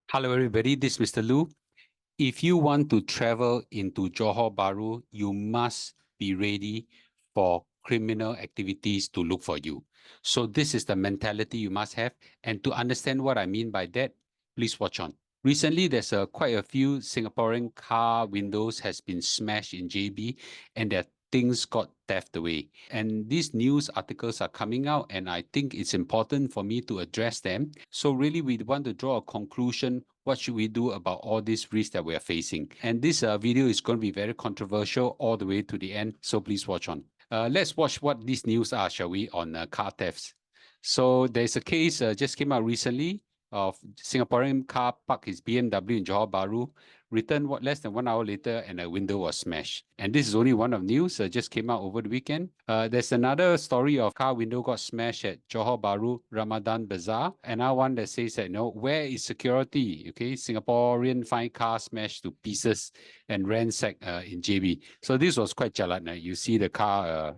Hello, everybody. This is Mr. Loo. If you want to travel into Johor Bahru, you must be ready for criminal activities to look for you. So this is the mentality you must have. And to understand what I mean by that, please watch on. Recently, there's quite a few Singaporean car windows has been smashed in JB, and their things got theft away. And these news articles are coming out, and I think it's important for me to address them. So really, we want to draw a conclusion. What should we do about all these risks that we are facing? And this video is going to be very controversial all the way to the end. So please watch on. Let's watch what these news are, shall we, on car thefts. So there's a case just came out recently of Singaporean car parked his BMW in Johor Bahru, returned less than 1 hour later, and a window was smashed. And this is only one of news just came out over the weekend. There's another story of car window got smashed at Johor Bahru Ramadan Bazaar. Another one that says that, where is security? Okay, Singaporean find car smashed to pieces and ransacked in JB. So this was quite jalat. You see the car,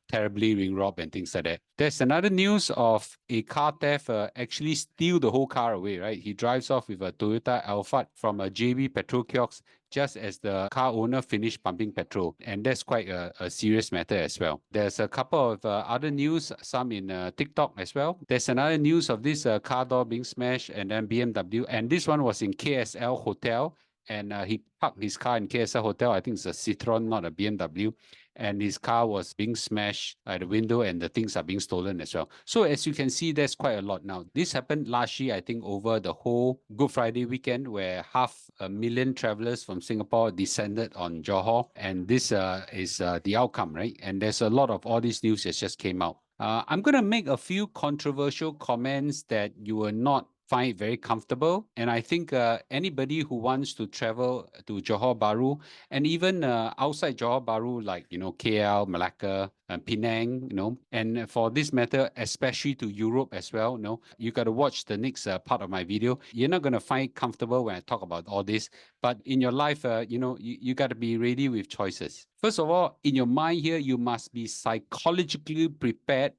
terribly ring robbed and things like that. There's another news of a car theft actually steal the whole car away, right? He drives off with a Toyota Alphard from a JB petrol kiosk just as the car owner finished pumping petrol. And that's quite a serious matter as well. There's a couple of other news, some in TikTok as well. There's another news of this car door being smashed and then BMW. And this one was in KSL Hotel. And he parked his car in KSL Hotel. I think it's a Citroen, not a BMW. And his car was being smashed at the window and the things are being stolen as well. So as you can see, there's quite a lot now. This happened last year, I think, over the whole Good Friday weekend, where 500,000 travelers from Singapore descended on Johor. And this is the outcome, right? And there's a lot of all these news that just came out. I'm going to make a few controversial comments that you will not find it very comfortable. And I think anybody who wants to travel to Johor Bahru and even outside Johor Bahru, like, KL, Malacca, and Penang, and for this matter, especially to Europe as well, you got to watch the next part of my video. You're not going to find it comfortable when I talk about all this, but in your life, you got to be ready with choices. First of all, in your mind here, you must be psychologically prepared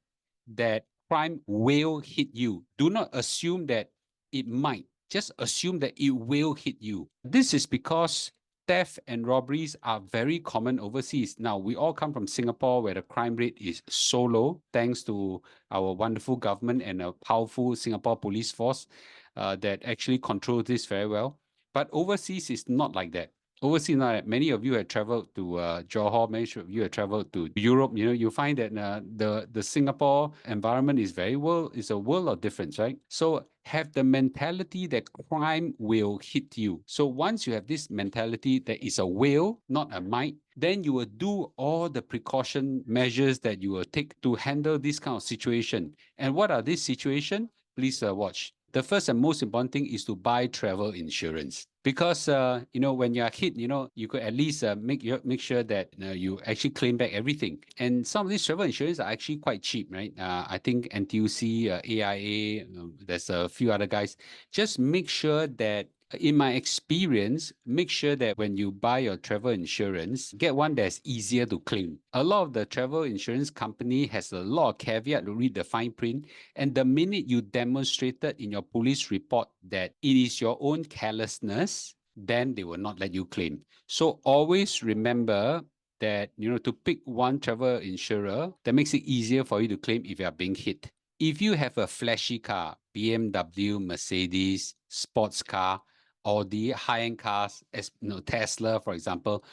that crime will hit you. Do not assume that it might. Just assume that it will hit you. This is because theft and robberies are very common overseas. Now, we all come from Singapore where the crime rate is so low, thanks to our wonderful government and a powerful Singapore police force that actually controls this very well. But overseas is not like that. Overseas, many of you have traveled to Johor, many of you have traveled to Europe. You find that the Singapore environment is is a world of difference, right? So have the mentality that crime will hit you. So once you have this mentality that is a will, not a might, then you will do all the precaution measures that you will take to handle this kind of situation. And what are these situations? Please watch. The first and most important thing is to buy travel insurance because when you're hit, you could at least make sure that you actually claim back everything. And some of these travel insurance are actually quite cheap, right? I think NTUC, AIA, there's a few other guys. Just make sure that in my experience, make sure that when you buy your travel insurance, get one that's easier to claim. A lot of the travel insurance company has a lot of caveat to read the fine print. And the minute you demonstrated in your police report that it is your own carelessness, then they will not let you claim. So always remember that, to pick one travel insurer that makes it easier for you to claim if you are being hit. If you have a flashy car, BMW, Mercedes, sports car, or the high-end cars, as Tesla, for example,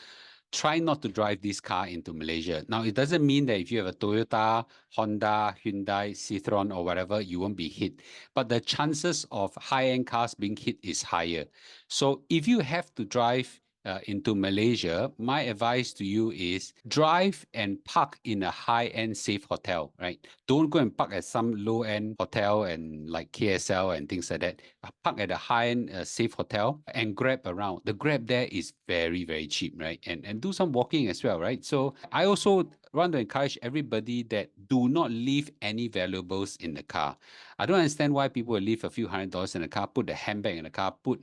try not to drive this car into Malaysia. Now, it doesn't mean that if you have a Toyota, Honda, Hyundai, Citroen, or whatever, you won't be hit. But the chances of high-end cars being hit is higher. So if you have to drive into Malaysia, my advice to you is drive and park in a high-end safe hotel, right? Don't go and park at some low-end hotel and like KSL and things like that. Park at a high-end safe hotel and grab around. The grab there is very, very cheap, right? And do some walking as well, right? So I also want to encourage everybody that do not leave any valuables in the car. I don't understand why people will leave a few $100s in the car, put the handbag in the car, put,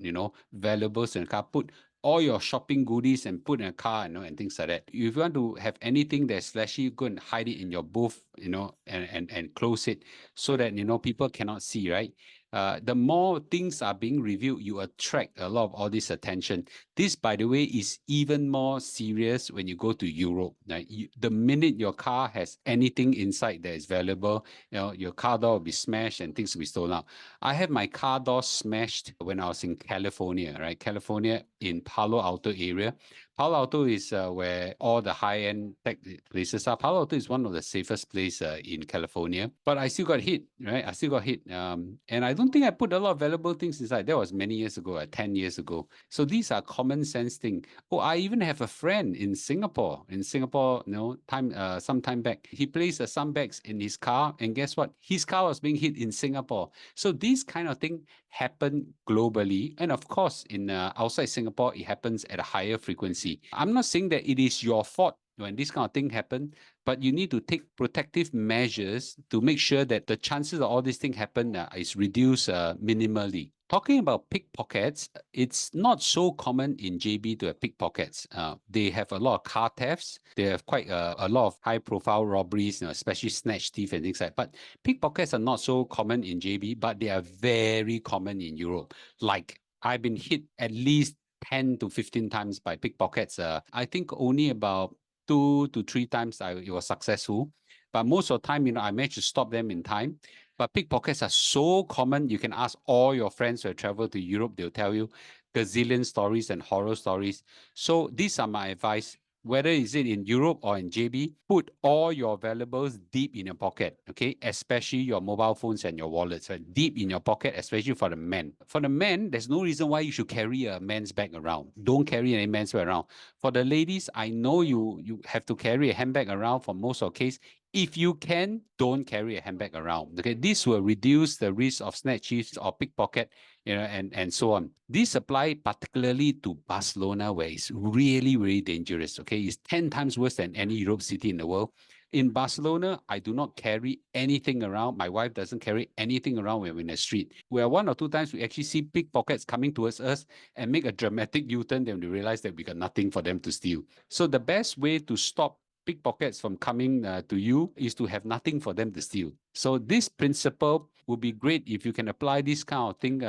valuables in the car, put all your shopping goodies and put in a car, and things like that. If you want to have anything that's flashy, go and hide it in your booth, and close it so that, people cannot see, right? the more things are being reviewed, you attract a lot of all this attention. This, by the way, is even more serious when you go to Europe. Right? The minute your car has anything inside that is valuable, your car door will be smashed and things will be stolen out. I have my car door smashed when I was in California, right? California in Palo Alto area. Palo Alto is where all the high-end tech places are. Palo Alto is one of the safest places in California, but I still got hit, right? I still got hit. And I don't think I put a lot of valuable things inside. That was many years ago, 10 years ago. So these are common sense things. Oh, I even have a friend in Singapore. Some time back, he placed some bags in his car, and guess what? His car was being hit in Singapore. So these kind of thing happen globally, and of course, in outside Singapore, it happens at a higher frequency. I'm not saying that it is your fault when this kind of thing happen, but you need to take protective measures to make sure that the chances of all these things happen is reduced minimally. Talking about pickpockets, it's not so common in JB to have pickpockets. They have a lot of car thefts. They have quite a lot of high-profile robberies, especially snatch thief and things like that. But pickpockets are not so common in JB, but they are very common in Europe. Like, I've been hit at least 10 to 15 times by pickpockets. I think only about 2 to 3 times it was successful. But most of the time, I managed to stop them in time. But pickpockets are so common. You can ask all your friends who have traveled to Europe. They'll tell you gazillion stories and horror stories. So these are my advice. Whether is it in Europe or in JB, put all your valuables deep in your pocket, okay? Especially your mobile phones and your wallets, right? Deep in your pocket, especially for the men. For the men, there's no reason why you should carry a man's bag around. Don't carry any man's bag around. For the ladies, I know you have to carry a handbag around for most of the case. If you can, don't carry a handbag around. Okay, this will reduce the risk of snatch thieves or pickpocket, and so on. This apply particularly to Barcelona, where it's really, really dangerous. Okay, it's 10 times worse than any Europe city in the world. In Barcelona, I do not carry anything around. My wife doesn't carry anything around when we're in the street. Where 1 or 2 times we actually see pickpockets coming towards us and make a dramatic U-turn, then we realize that we got nothing for them to steal. So the best way to stop pickpockets from coming to you is to have nothing for them to steal. So this principle would be great if you can apply this kind of thing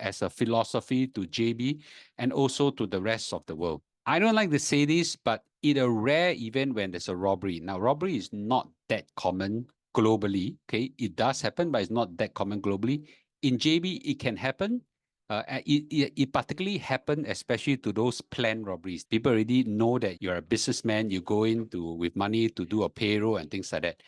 as a philosophy to JB and also to the rest of the world. I don't like to say this, but in a rare event when there's a robbery, now robbery is not that common globally, okay? It does happen, but it's not that common globally. In JB, it can happen. It particularly happened especially to those planned robberies. People already know that you're a businessman, you go in with money to do a payroll and things like that.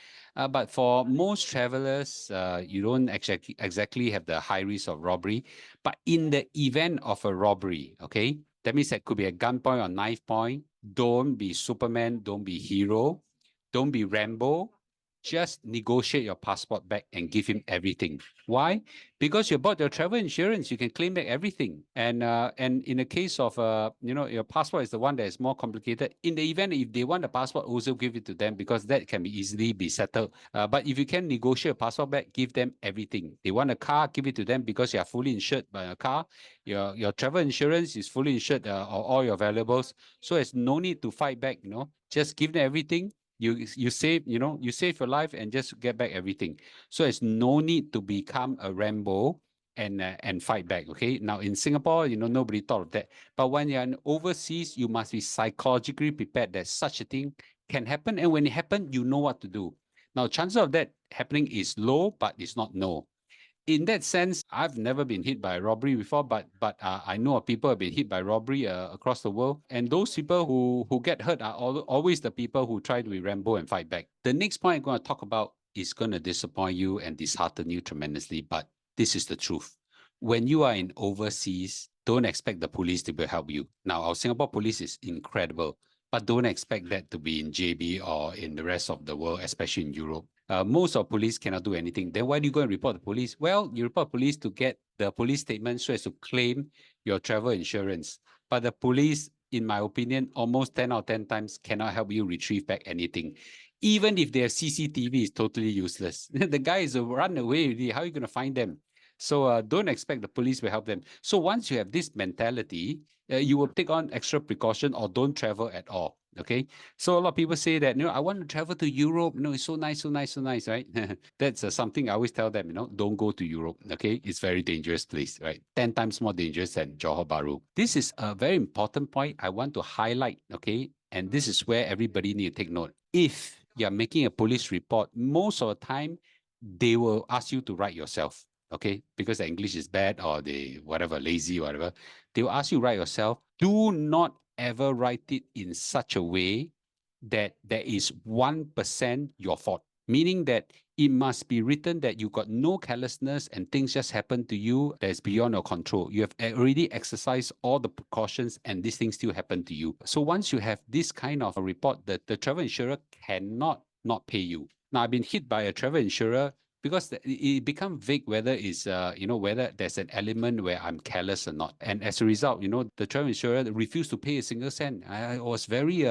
But for most travelers, you don't exactly have the high risk of robbery. But in the event of a robbery, okay, that means that could be a gunpoint or knife point. Don't be Superman, don't be hero, don't be Rambo. Just negotiate your passport back and give him everything. Why? Because you bought your travel insurance, you can claim back everything. And in the case of your passport is the one that is more complicated. In the event if they want the passport, also give it to them because that can be easily be settled. But if you can negotiate a passport back, give them everything. They want a car, give it to them because you are fully insured by a car. Your travel insurance is fully insured of all your valuables. So there's no need to fight back. Just give them everything. You save your life and just get back everything. So there's no need to become a Rambo and fight back. Okay. Now in Singapore, nobody thought of that. But when you're in overseas, you must be psychologically prepared that such a thing can happen. And when it happens, you know what to do. Now, chances of that happening is low, but it's not no. In that sense, I've never been hit by a robbery before, but I know of people who have been hit by robbery across the world. And those people who get hurt are always the people who try to be Rambo and fight back. The next point I'm going to talk about is going to disappoint you and dishearten you tremendously, but this is the truth. When you are in overseas, don't expect the police to help you. Now, our Singapore police is incredible, but don't expect that to be in JB or in the rest of the world, especially in Europe. Most of police cannot do anything. Then why do you go and report the police? Well, you report police to get the police statement so as to claim your travel insurance. But the police, in my opinion, almost 10 out of 10 times cannot help you retrieve back anything. Even if their CCTV is totally useless. The guy is run away already. How are you going to find them? So don't expect the police will help them. So once you have this mentality, you will take on extra precaution or don't travel at all. Okay. So a lot of people say that, I want to travel to Europe. It's so nice, so nice, so nice, right? That's something I always tell them, don't go to Europe. Okay. It's very dangerous place, right? 10 times more dangerous than Johor Bahru. This is a very important point I want to highlight. Okay. And this is where everybody need to take note. If you're making a police report, most of the time, they will ask you to write yourself. Okay. Because the English is bad or they, whatever, lazy, whatever. They will ask you to write yourself. Do not ever write it in such a way that there is 1% your fault, meaning that it must be written that you got no carelessness and things just happen to you that's beyond your control. You have already exercised all the precautions and these things still happen to you. So once you have this kind of a report, the travel insurer cannot not pay you. Now, I've been hit by a travel insurer because it become vague whether it's whether there's an element where I'm careless or not, and as a result, the travel insurer refused to pay a single cent. I was very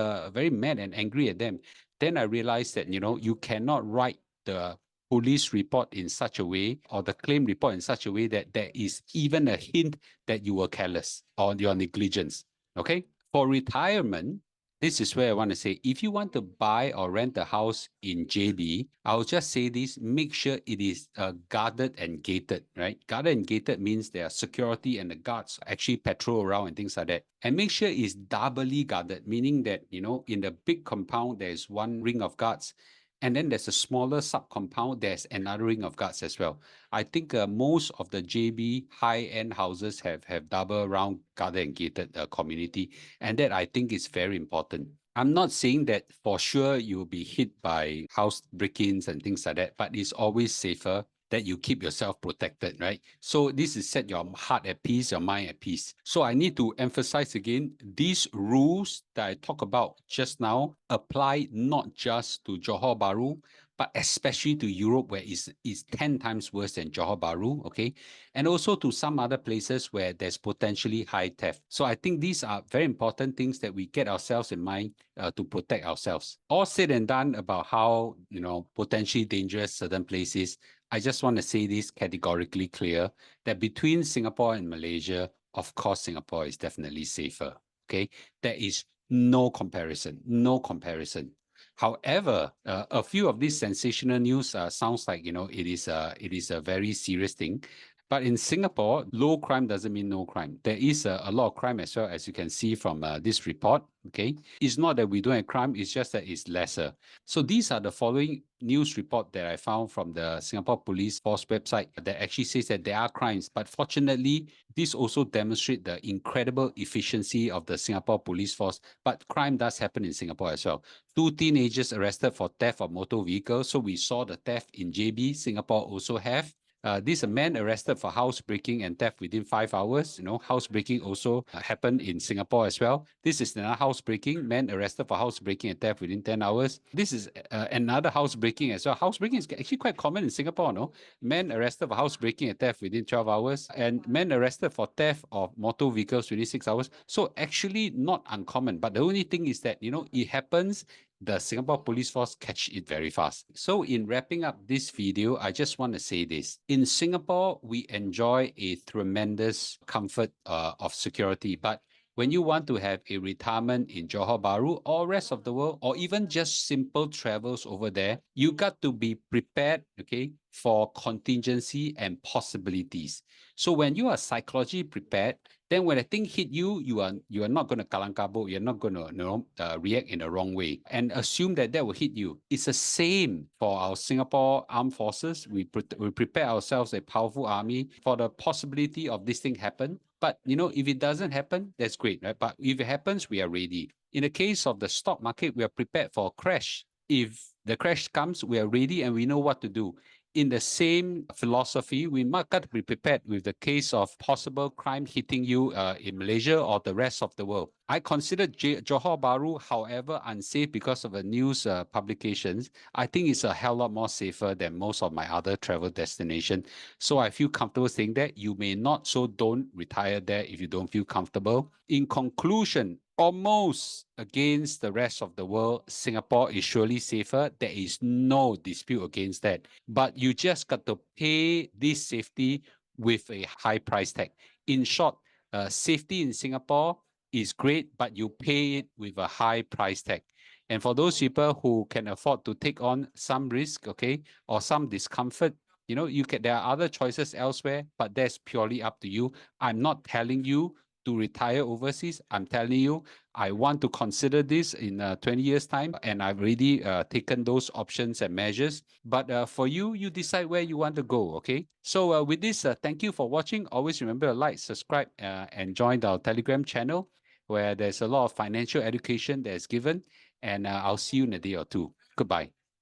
mad and angry at them. Then I realized that you cannot write the police report in such a way or the claim report in such a way that there is even a hint that you were careless or your negligence. Okay, for retirement, this is where I want to say, if you want to buy or rent a house in JB, I'll just say this, make sure it is guarded and gated, right? Guarded and gated means there are security and the guards actually patrol around and things like that. And make sure it's doubly guarded, meaning that, in the big compound, there's one ring of guards. And then there's a smaller sub-compound, there's another ring of guards as well. I think most of the JB high-end houses have double round guarded and gated community. And that I think is very important. I'm not saying that for sure you'll be hit by house break-ins and things like that, but it's always safer that you keep yourself protected, right? So this is set your heart at peace, your mind at peace. So I need to emphasize again, these rules that I talk about just now apply not just to Johor Bahru, but especially to Europe, where it's 10 times worse than Johor Bahru, okay? And also to some other places where there's potentially high theft. So I think these are very important things that we get ourselves in mind to protect ourselves. All said and done about how, potentially dangerous certain places, I just want to say this categorically clear, that between Singapore and Malaysia, of course, Singapore is definitely safer, okay? There is no comparison, no comparison. However, a few of these sensational news sounds like, it is a very serious thing. But in Singapore, low crime doesn't mean no crime. There is a lot of crime as well, as you can see from this report. Okay, it's not that we don't have crime; it's just that it's lesser. So these are the following news report that I found from the Singapore Police Force website that actually says that there are crimes. But fortunately, this also demonstrates the incredible efficiency of the Singapore Police Force. But crime does happen in Singapore as well. 2 teenagers arrested for theft of motor vehicles. So we saw the theft in JB. Singapore also have. This a man arrested for housebreaking and theft within 5 hours. Housebreaking also happened in Singapore as well. This is another housebreaking, man arrested for housebreaking and theft within 10 hours. This is another housebreaking as well. Housebreaking is actually quite common in Singapore, no? Man arrested for housebreaking and theft within 12 hours, and man arrested for theft of motor vehicles within 6 hours. So actually not uncommon, but the only thing is that, it happens, the Singapore Police Force catch it very fast. So in wrapping up this video, I just want to say this. In Singapore, we enjoy a tremendous comfort of security, but when you want to have a retirement in Johor Bahru or rest of the world, or even just simple travels over there, you got to be prepared, okay, for contingency and possibilities. So when you are psychologically prepared, then when a thing hit you, you are not going to kalang kabut, you're not going to react in the wrong way and assume that will hit you. It's the same for our Singapore Armed Forces. We prepare ourselves a powerful army for the possibility of this thing happen. But if it doesn't happen, that's great, right? But if it happens, we are ready. In the case of the stock market, we are prepared for a crash. If the crash comes, we are ready and we know what to do. In the same philosophy, we must got to be prepared with the case of possible crime hitting you in Malaysia or the rest of the world. I consider Johor Bahru, however, unsafe because of the news publications. I think it's a hell lot more safer than most of my other travel destinations. So I feel comfortable saying that. You may not, so don't retire there if you don't feel comfortable. In conclusion, almost against the rest of the world, Singapore is surely safer. There is no dispute against that. But you just got to pay this safety with a high price tag. In short, safety in Singapore is great, but you pay it with a high price tag. And for those people who can afford to take on some risk, okay, or some discomfort, you know, there are other choices elsewhere, but that's purely up to you. I'm not telling you to retire overseas. I'm telling you, I want to consider this in 20 years' time, and I've already taken those options and measures. But for you, you decide where you want to go, okay? So with this, thank you for watching. Always remember to like, subscribe, and join our Telegram channel, where there's a lot of financial education that's given. And I'll see you in a day or two. Goodbye.